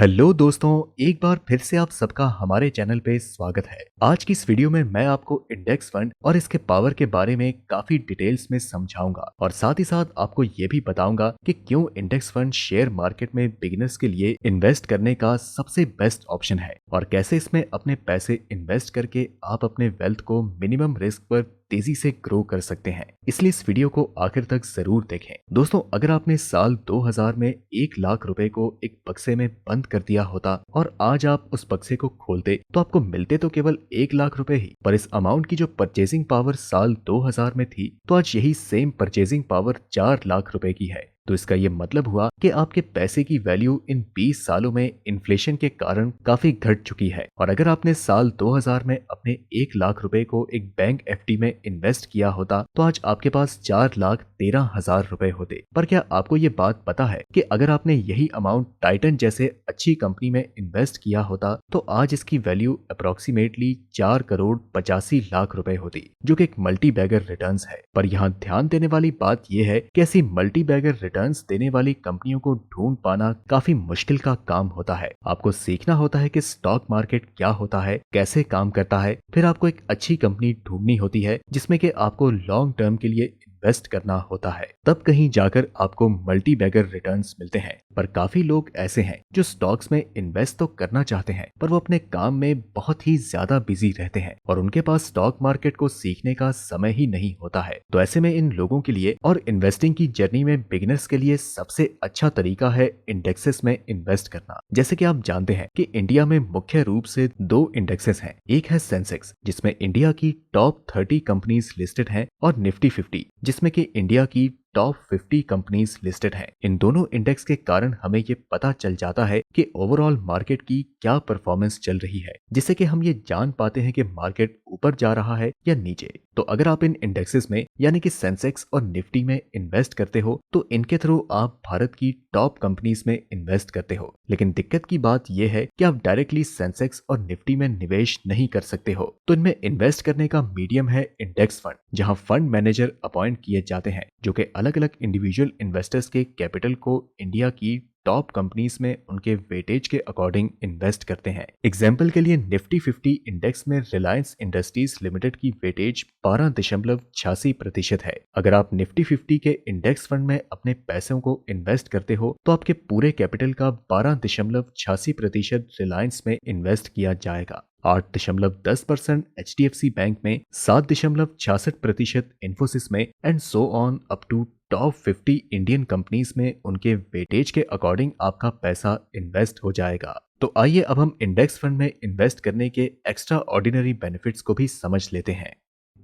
Hello दोस्तों, एक बार फिर से आप सबका हमारे चैनल पे स्वागत है। आज की इस वीडियो में मैं आपको इंडेक्स फंड और इसके पावर के बारे में काफी डिटेल्स में समझाऊंगा और साथ ही साथ आपको ये भी बताऊंगा कि क्यों इंडेक्स फंड शेयर मार्केट में बिगिनर्स के लिए इन्वेस्ट करने का सबसे बेस्ट ऑप्शन है और कैसे इसमें अपने पैसे इन्वेस्ट करके आप अपने वेल्थ को मिनिमम रिस्क पर तेजी से ग्रो कर सकते हैं। इसलिए इस वीडियो को आखिर तक जरूर देखें। दोस्तों, अगर आपने साल 2000 में 1 लाख रुपए को एक बक्से में बंद कर दिया होता और आज आप उस बक्से को खोलते तो आपको मिलते तो केवल 1 लाख रुपए ही, पर इस अमाउंट की जो परचेजिंग पावर साल 2000 में थी तो आज यही सेम परचेजिंग पावर 4 लाख रुपए की है। तो इसका ये मतलब हुआ कि आपके पैसे की वैल्यू इन 20 सालों में इन्फ्लेशन के कारण काफी घट चुकी है। और अगर आपने साल 2000 में अपने 1 लाख रुपए को एक बैंक एफडी में इन्वेस्ट किया होता तो आज आपके पास 4,13,000 रुपए होते। पर क्या आपको ये बात पता है कि अगर आपने यही अमाउंट टाइटन जैसे अच्छी कंपनी में इन्वेस्ट किया होता तो आज इसकी वैल्यू अप्रोक्सीमेटली 4,85,00,000 रुपए होती, जो कि एक मल्टी बैगर रिटर्न्स है। पर यहाँ ध्यान देने वाली बात यह है कि ऐसी मल्टी बैगर रिटर्न्स देने वाली कंपनियों को ढूंढ पाना काफी मुश्किल का काम होता है। आपको सीखना होता है कि स्टॉक मार्केट क्या होता है, कैसे काम करता है, फिर आपको एक अच्छी कंपनी ढूंढनी होती है जिसमें कि आपको लॉन्ग टर्म के लिए इन्वेस्ट करना होता है, तब कहीं जाकर आपको मल्टी बैगर रिटर्न्स मिलते हैं। पर काफी लोग ऐसे हैं जो स्टॉक्स में इन्वेस्ट तो करना चाहते हैं पर वो अपने काम में बहुत ही ज्यादा बिजी रहते हैं और उनके पास स्टॉक मार्केट को सीखने का समय ही नहीं होता है। तो ऐसे में इन लोगों के लिए और इन्वेस्टिंग की जर्नी में बिगिनर्स के लिए सबसे अच्छा तरीका है इंडेक्सेस में इन्वेस्ट करना। जैसे कि आप जानते हैं कि इंडिया में मुख्य रूप से 2 इंडेक्सेस हैं। एक है सेंसेक्स जिसमें इंडिया की टॉप 30 कंपनीज लिस्टेड हैं और निफ्टी 50 जिसमें कि इंडिया की टॉप 50 कंपनीज लिस्टेड हैं। इन दोनों इंडेक्स के कारण हमें ये पता चल जाता है कि ओवरऑल मार्केट की क्या परफॉर्मेंस चल रही है, जिससे कि हम ये जान पाते हैं कि मार्केट ऊपर जा रहा है या नीचे। तो अगर आप इन इंडेक्सेस में यानी कि सेंसेक्स और निफ्टी में इन्वेस्ट करते हो तो इनके थ्रू आप भारत की टॉप कंपनीज में इन्वेस्ट करते हो। लेकिन दिक्कत की बात यह है कि आप डायरेक्टली सेंसेक्स और निफ्टी में निवेश नहीं कर सकते हो। तो इनमें इन्वेस्ट करने का मीडियम है इंडेक्स फंड, जहां फंड मैनेजर अपॉइंट किए जाते हैं जो कि अलग अलग इंडिविजुअल इन्वेस्टर्स के कैपिटल को इंडिया की टॉप कंपनीज में उनके वेटेज के अकॉर्डिंग इन्वेस्ट करते हैं। एग्जाम्पल के लिए निफ्टी 50 इंडेक्स में रिलायंस इंडस्ट्रीज लिमिटेड की वेटेज 12.86% है। अगर आप निफ्टी 50 के इंडेक्स फंड में अपने पैसों को इन्वेस्ट करते हो तो आपके पूरे कैपिटल का 12.86% रिलायंस में इन्वेस्ट किया जाएगा, 8.10% HDFC बैंक में, 7.66% इन्फोसिस में and so on up to top 50 Indian companies में उनके वेटेज के अकॉर्डिंग आपका पैसा इन्वेस्ट हो जाएगा। तो आइए अब हम इंडेक्स फंड में इन्वेस्ट करने के एक्स्ट्रा ऑर्डिनरी बेनिफिट्स को भी समझ लेते हैं।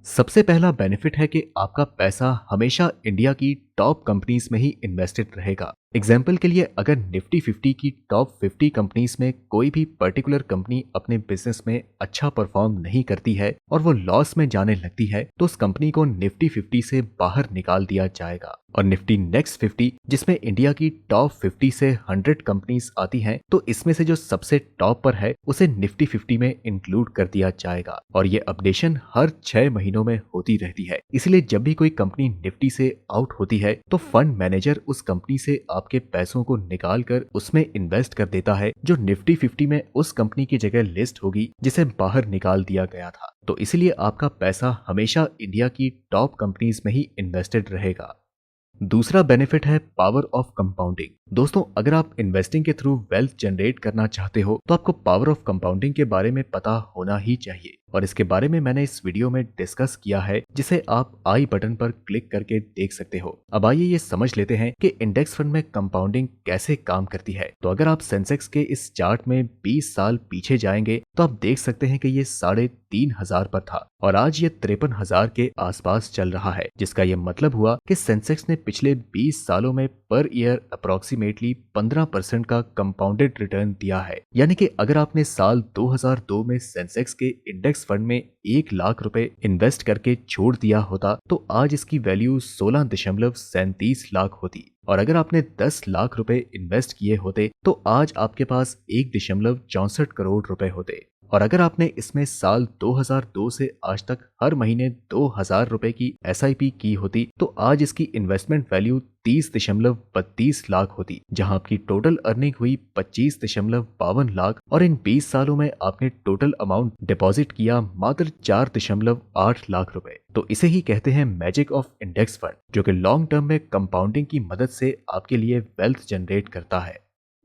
सबसे पहला बेनिफिट है कि आपका पैसा हमेशा इंडिया की टॉप कंपनीज में ही इन्वेस्टेड रहेगा। एग्जाम्पल के लिए अगर निफ्टी 50 की टॉप 50 कंपनीज में कोई भी पर्टिकुलर कंपनी अपने बिजनेस में अच्छा परफॉर्म नहीं करती है और वो लॉस में जाने लगती है तो उस कंपनी को निफ्टी 50 से बाहर निकाल दिया जाएगा। और निफ्टी नेक्स्ट 50 जिसमें इंडिया की टॉप 50 से 100 कंपनीज आती हैं तो इसमें से जो सबसे टॉप पर है उसे निफ्टी 50 में इंक्लूड कर दिया जाएगा और ये अपडेशन हर 6 महीनों में होती रहती है। इसलिए जब भी कोई कंपनी निफ्टी से आउट होती है तो फंड मैनेजर उस कंपनी से आपके पैसों को निकाल कर उसमें इन्वेस्ट कर देता है जो निफ्टी 50 में उस कंपनी की जगह लिस्ट होगी जिसे बाहर निकाल दिया गया था। तो इसलिए आपका पैसा हमेशा इंडिया की टॉप कंपनीज में ही इन्वेस्टेड रहेगा। दूसरा बेनिफिट है पावर ऑफ कंपाउंडिंग। दोस्तों, अगर आप इन्वेस्टिंग के थ्रू वेल्थ जनरेट करना चाहते हो तो आपको पावर ऑफ कंपाउंडिंग के बारे में पता होना ही चाहिए और इसके बारे में मैंने इस वीडियो में डिस्कस किया है जिसे आप आई बटन पर क्लिक करके देख सकते हो। अब आइए ये समझ लेते हैं कि इंडेक्स फंड में कंपाउंडिंग कैसे काम करती है। तो अगर आप सेंसेक्स के इस चार्ट में 20 साल पीछे जाएंगे तो आप देख सकते हैं कि ये 3,500 पर था और आज ये 53,000 के आसपास चल रहा है, जिसका ये मतलब हुआ कि सेंसेक्स ने पिछले 20 सालों में पर ईयर अप्रोक्सीमेटली 15% का कंपाउंडेड रिटर्न दिया है। यानी कि अगर आपने साल 2002 में सेंसेक्स के इंडेक्स फंड में 1 लाख रुपए इन्वेस्ट करके छोड़ दिया होता तो आज इसकी वैल्यू 16.37 लाख होती और अगर आपने 10 लाख रुपए इन्वेस्ट किए होते तो आज आपके पास 1.64 करोड़ रुपए होते। और अगर आपने इसमें साल 2002 से आज तक हर महीने 2000 रुपए की SIP की होती तो आज इसकी इन्वेस्टमेंट वैल्यू 30.32 लाख होती, जहां आपकी टोटल अर्निंग हुई 25.52 लाख और इन 20 सालों में आपने टोटल अमाउंट डिपॉजिट किया मात्र 4.8 लाख रुपए। तो इसे ही कहते हैं मैजिक ऑफ इंडेक्स फंड, जो कि लॉन्ग टर्म में कंपाउंडिंग की मदद से आपके लिए वेल्थ जनरेट करता है।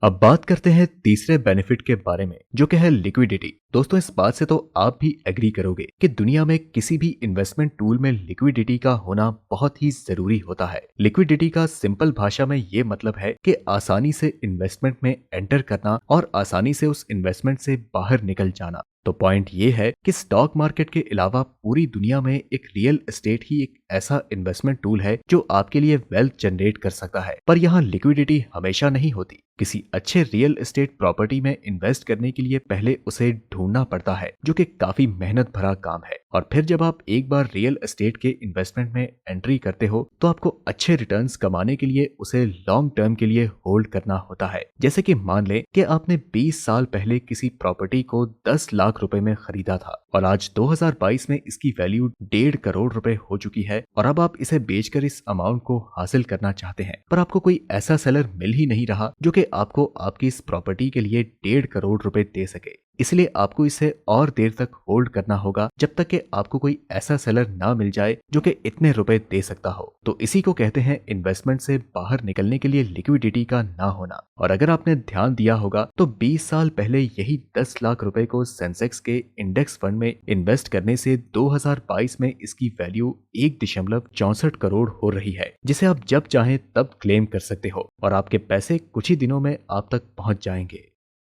अब बात करते हैं तीसरे बेनिफिट के बारे में, जो कि है लिक्विडिटी। दोस्तों, इस बात से तो आप भी एग्री करोगे कि दुनिया में किसी भी इन्वेस्टमेंट टूल में लिक्विडिटी का होना बहुत ही जरूरी होता है। लिक्विडिटी का सिंपल भाषा में ये मतलब है कि आसानी से इन्वेस्टमेंट में एंटर करना और आसानी से उस इन्वेस्टमेंट से बाहर निकल जाना। तो पॉइंट ये है कि स्टॉक मार्केट के अलावा पूरी दुनिया में एक रियल एस्टेट ही एक ऐसा इन्वेस्टमेंट टूल है जो आपके लिए वेल्थ जनरेट कर सकता है। पर यहाँ लिक्विडिटी हमेशा नहीं होती। किसी अच्छे रियल एस्टेट प्रॉपर्टी में इन्वेस्ट करने के लिए पहले उसे ढूंढना पड़ता है, जो कि काफी मेहनत भरा काम है। और फिर जब आप एक बार रियल एस्टेट के इन्वेस्टमेंट में एंट्री करते हो तो आपको अच्छे रिटर्न्स कमाने के लिए उसे लॉन्ग टर्म के लिए होल्ड करना होता है। जैसे कि मान लें कि आपने 20 साल पहले किसी प्रॉपर्टी को 10 लाख रुपए में खरीदा था और आज 2022 में इसकी वैल्यू 1.5 करोड़ रुपए हो चुकी है और अब आप इसे बेचकर इस अमाउंट को हासिल करना चाहते हैं, पर आपको कोई ऐसा सेलर मिल ही नहीं रहा जो कि आपको आपकी इस प्रॉपर्टी के लिए 1.5 करोड़ रुपए दे सके। इसलिए आपको इसे और देर तक होल्ड करना होगा जब तक कि आपको कोई ऐसा सेलर ना मिल जाए जो कि इतने रुपए दे सकता हो। तो इसी को कहते हैं इन्वेस्टमेंट से बाहर निकलने के लिए लिक्विडिटी का ना होना। और अगर आपने ध्यान दिया होगा तो 20 साल पहले यही 10 लाख रुपए को सेंसेक्स के इंडेक्स फंड में इन्वेस्ट करने से 2022 में इसकी वैल्यू 1.64 करोड़ हो रही है, जिसे आप जब चाहें तब क्लेम कर सकते हो और आपके पैसे कुछ ही दिनों में आप तक पहुंच जाएंगे।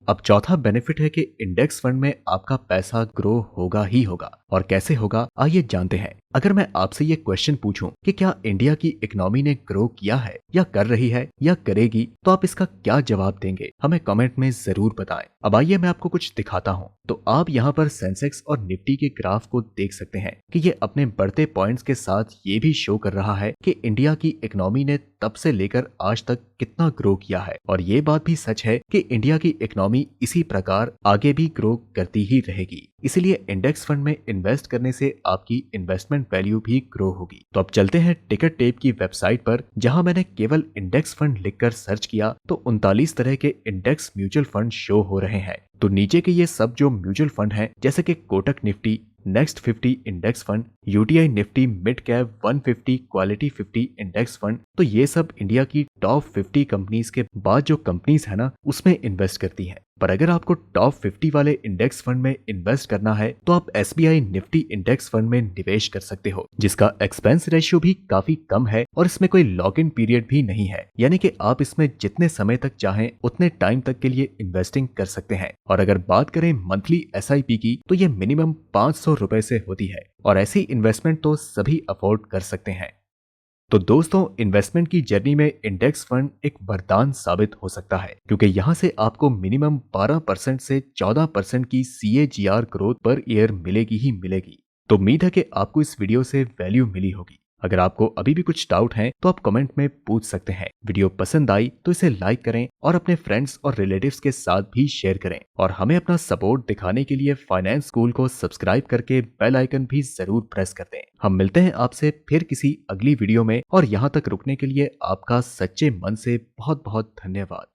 अब चौथा बेनिफिट है कि इंडेक्स फंड में आपका पैसा ग्रो होगा ही होगा। और कैसे होगा, आइए जानते हैं। अगर मैं आपसे ये क्वेश्चन पूछूं कि क्या इंडिया की इकोनॉमी ने ग्रो किया है या कर रही है या करेगी, तो आप इसका क्या जवाब देंगे, हमें कमेंट में जरूर बताएं। अब आइए मैं आपको कुछ दिखाता हूं। तो आप यहाँ पर सेंसेक्स और निफ्टी के ग्राफ को देख सकते हैं कि ये अपने बढ़ते पॉइंट्स के साथ ये भी शो कर रहा है कि इंडिया की इकोनॉमी ने तब से लेकर आज तक कितना ग्रो किया है। और ये बात भी सच है कि इंडिया की इकोनॉमी इसी प्रकार आगे भी ग्रो करती ही रहेगी। इसलिए इंडेक्स फंड में इन्वेस्ट करने से आपकी इन्वेस्टमेंट वैल्यू भी ग्रो होगी। तो अब चलते हैं टिकट टेप की वेबसाइट पर, जहां मैंने केवल इंडेक्स फंड लिखकर सर्च किया तो 39 तरह के इंडेक्स म्यूचुअल फंड शो हो रहे हैं। तो नीचे के ये सब जो म्यूचुअल फंड हैं, जैसे कि Kotak Nifty, next 50 index fund, UTI Nifty mid cap 150 quality 50 index fund, तो ये सब इंडिया की टॉप 50 कंपनीज के बाद जो कंपनीज है ना, उसमें इन्वेस्ट करती हैं। पर अगर आपको टॉप 50 वाले इंडेक्स फंड में इन्वेस्ट करना है तो आप SBI निफ्टी इंडेक्स फंड में निवेश कर सकते हो, जिसका एक्सपेंस रेशियो भी काफी कम है और इसमें कोई लॉक इन पीरियड भी नहीं है, यानी कि आप इसमें जितने समय तक चाहें उतने टाइम तक के लिए इन्वेस्टिंग कर सकते हैं। और अगर बात करें मंथली SIP की, तो ये मिनिमम 500 रुपए से होती है और ऐसी इन्वेस्टमेंट तो सभी अफोर्ड कर सकते हैं। तो दोस्तों, इन्वेस्टमेंट की जर्नी में इंडेक्स फंड एक वरदान साबित हो सकता है, क्योंकि यहाँ से आपको मिनिमम 12% से 14% की CAGR ग्रोथ पर ईयर मिलेगी ही मिलेगी। तो उम्मीद है कि आपको इस वीडियो से वैल्यू मिली होगी। अगर आपको अभी भी कुछ डाउट है तो आप कमेंट में पूछ सकते हैं। वीडियो पसंद आई तो इसे लाइक करें और अपने फ्रेंड्स और रिलेटिव्स के साथ भी शेयर करें। और हमें अपना सपोर्ट दिखाने के लिए फाइनेंस स्कूल को सब्सक्राइब करके बेल आइकन भी जरूर प्रेस कर दें। हम मिलते हैं आपसे फिर किसी अगली वीडियो में, और यहाँ तक रुकने के लिए आपका सच्चे मन से बहुत बहुत धन्यवाद।